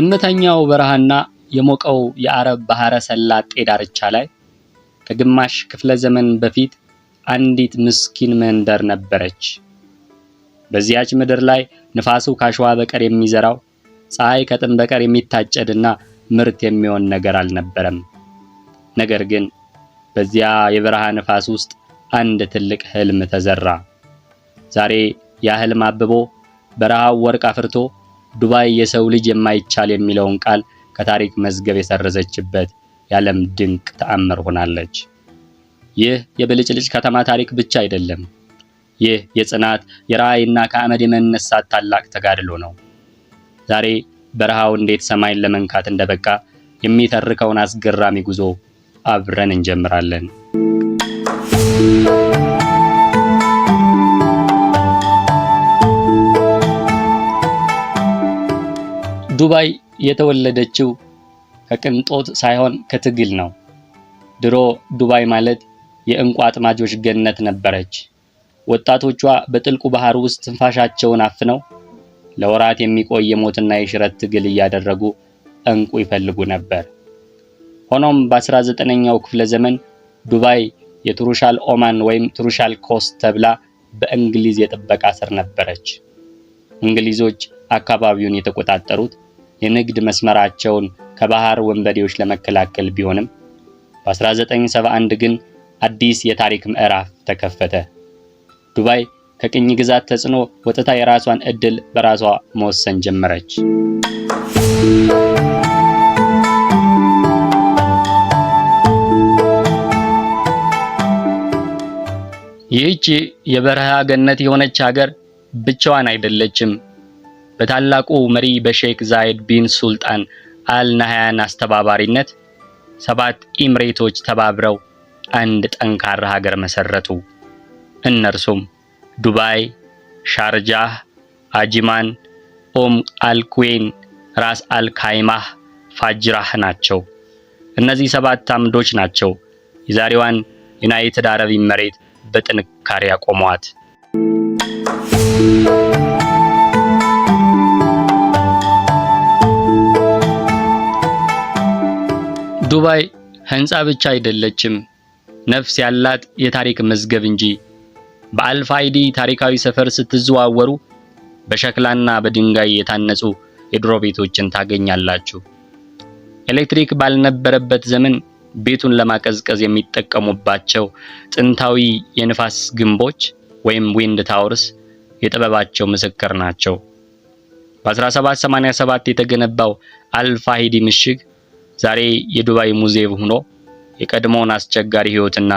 ዝምተኛው በረሃና የሞቀው የአረብ ባህረ ሰላጤ ዳርቻ ላይ ከግማሽ ክፍለ ዘመን በፊት አንዲት ምስኪን መንደር ነበረች። በዚያች ምድር ላይ ንፋሱ ካሸዋ በቀር የሚዘራው፣ ፀሐይ ከጥን በቀር የሚታጨድና ምርት የሚሆን ነገር አልነበረም። ነገር ግን በዚያ የበረሃ ንፋስ ውስጥ አንድ ትልቅ ህልም ተዘራ። ዛሬ ያ ህልም አብቦ በረሃው ወርቅ አፍርቶ ዱባይ የሰው ልጅ የማይቻል የሚለውን ቃል ከታሪክ መዝገብ የሰረዘችበት የዓለም ድንቅ ተአምር ሆናለች። ይህ የብልጭልጭ ከተማ ታሪክ ብቻ አይደለም። ይህ የጽናት የራዕይና ከአመድ የመነሳት ታላቅ ተጋድሎ ነው። ዛሬ በረሃው እንዴት ሰማይን ለመንካት እንደበቃ የሚተርከውን አስገራሚ ጉዞ አብረን እንጀምራለን። ዱባይ የተወለደችው ከቅንጦት ሳይሆን ከትግል ነው። ድሮ ዱባይ ማለት የእንቁ አጥማጆች ገነት ነበረች። ወጣቶቿ በጥልቁ ባህር ውስጥ ትንፋሻቸውን አፍነው ለወራት የሚቆይ የሞትና የሽረት ትግል እያደረጉ እንቁ ይፈልጉ ነበር። ሆኖም በ19ኛው ክፍለ ዘመን ዱባይ የቱሩሻል ኦማን ወይም ቱሩሻል ኮስት ተብላ በእንግሊዝ የጥበቃ ስር ነበረች። እንግሊዞች አካባቢውን የተቆጣጠሩት የንግድ መስመራቸውን ከባህር ወንበዴዎች ለመከላከል ቢሆንም በ1971 ግን አዲስ የታሪክ ምዕራፍ ተከፈተ። ዱባይ ከቅኝ ግዛት ተጽዕኖ ወጥታ የራሷን ዕድል በራሷ መወሰን ጀመረች። ይህች የበረሃ ገነት የሆነች ሀገር ብቻዋን አይደለችም። በታላቁ መሪ በሼክ ዛይድ ቢን ሱልጣን አል ናህያን አስተባባሪነት 7 ኢምሬቶች ተባብረው አንድ ጠንካራ ሀገር መሰረቱ። እነርሱም ዱባይ፣ ሻርጃህ፣ አጅማን፣ አልኩዌን፣ ራስ አልካይማህ፣ ፋጅራህ ናቸው። እነዚህ 7 አምዶች ናቸው የዛሬዋን ዩናይትድ አረብ ኤሚሬት በጥንካሬ ያቆሟት። ዱባይ ህንፃ ብቻ አይደለችም፣ ነፍስ ያላት የታሪክ መዝገብ እንጂ። በአልፋይዲ ታሪካዊ ሰፈር ስትዘዋወሩ በሸክላና በድንጋይ የታነጹ የድሮ ቤቶችን ታገኛላችሁ። ኤሌክትሪክ ባልነበረበት ዘመን ቤቱን ለማቀዝቀዝ የሚጠቀሙባቸው ጥንታዊ የንፋስ ግንቦች ወይም ዊንድ ታወርስ የጥበባቸው ምስክር ናቸው። በ1787 የተገነባው አልፋሂዲ ምሽግ ዛሬ የዱባይ ሙዚየም ሆኖ የቀድሞውን አስቸጋሪ ህይወትና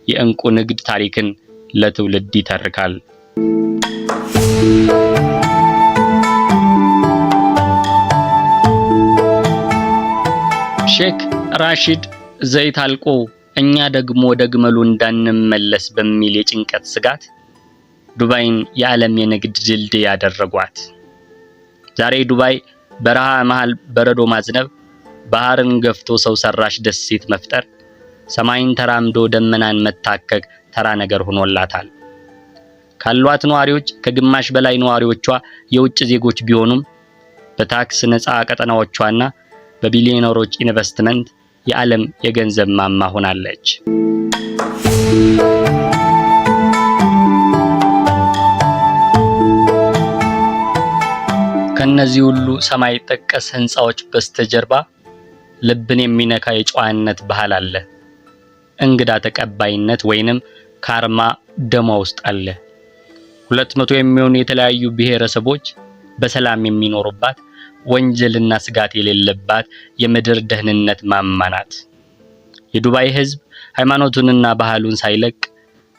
የእንቁ ንግድ ታሪክን ለትውልድ ይተርካል። ሼክ ራሺድ ዘይት አልቆ እኛ ደግሞ ወደ ግመሉ እንዳንመለስ በሚል የጭንቀት ስጋት ዱባይን የዓለም የንግድ ድልድይ ያደረጓት። ዛሬ ዱባይ በረሃ መሃል በረዶ ማዝነብ፣ ባህርን ገፍቶ ሰው ሰራሽ ደሴት መፍጠር፣ ሰማይን ተራምዶ ደመናን መታከክ ተራ ነገር ሆኖላታል። ካሏት ነዋሪዎች ከግማሽ በላይ ነዋሪዎቿ የውጭ ዜጎች ቢሆኑም በታክስ ነፃ ቀጠናዎቿና በቢሊዮነሮች ኢንቨስትመንት የዓለም የገንዘብ ማማ ሆናለች። ከነዚህ ሁሉ ሰማይ ጠቀስ ህንፃዎች በስተጀርባ ልብን የሚነካ የጨዋነት ባህል አለ። እንግዳ ተቀባይነት ወይንም ካርማ ደሟ ውስጥ አለ። 200 የሚሆኑ የተለያዩ ብሔረሰቦች በሰላም የሚኖሩባት ወንጀልና ስጋት የሌለባት የምድር ደህንነት ማማ ናት። የዱባይ ህዝብ ሃይማኖቱንና ባህሉን ሳይለቅ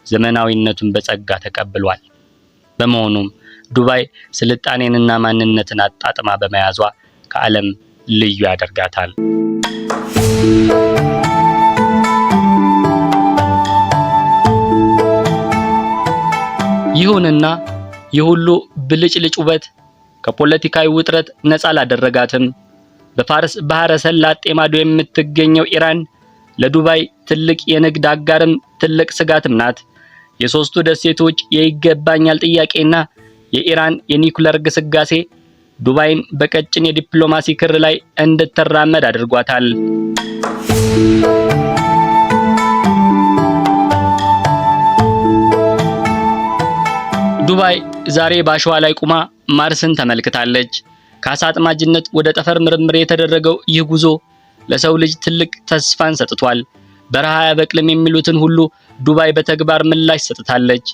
ዘመናዊነቱን በጸጋ ተቀብሏል። በመሆኑም ዱባይ ስልጣኔንና ማንነትን አጣጥማ በመያዟ ከዓለም ልዩ ያደርጋታል። ይሁንና የሁሉ ብልጭልጭ ውበት ከፖለቲካዊ ውጥረት ነፃ አላደረጋትም። በፋርስ ባህረ ሰላጤ ማዶ የምትገኘው ኢራን ለዱባይ ትልቅ የንግድ አጋርም ትልቅ ስጋትም ናት። የሶስቱ ደሴቶች የይገባኛል ጥያቄና የኢራን የኒኩለር ግስጋሴ ዱባይን በቀጭን የዲፕሎማሲ ክር ላይ እንድትራመድ አድርጓታል። ዱባይ ዛሬ በአሸዋ ላይ ቆማ ማርስን ተመልክታለች። ከአሳ አጥማጅነት ወደ ጠፈር ምርምር የተደረገው ይህ ጉዞ ለሰው ልጅ ትልቅ ተስፋን ሰጥቷል። በረሃ ያበቅልም የሚሉትን ሁሉ ዱባይ በተግባር ምላሽ ሰጥታለች።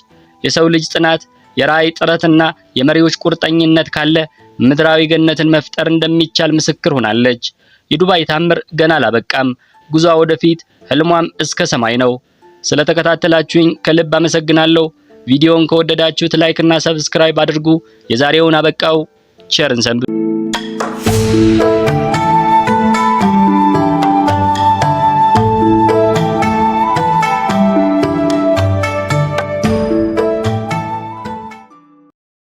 የሰው ልጅ ጽናት፣ የራዕይ ጥረትና የመሪዎች ቁርጠኝነት ካለ ምድራዊ ገነትን መፍጠር እንደሚቻል ምስክር ሆናለች። የዱባይ ታምር ገና አላበቃም። ጉዞዋ ወደፊት፣ ህልሟም እስከ ሰማይ ነው። ስለተከታተላችሁኝ ከልብ አመሰግናለሁ። ቪዲዮውን ከወደዳችሁት ላይክ እና ሰብስክራይብ አድርጉ። የዛሬውን አበቃው። ቸርን ሰንብቱ።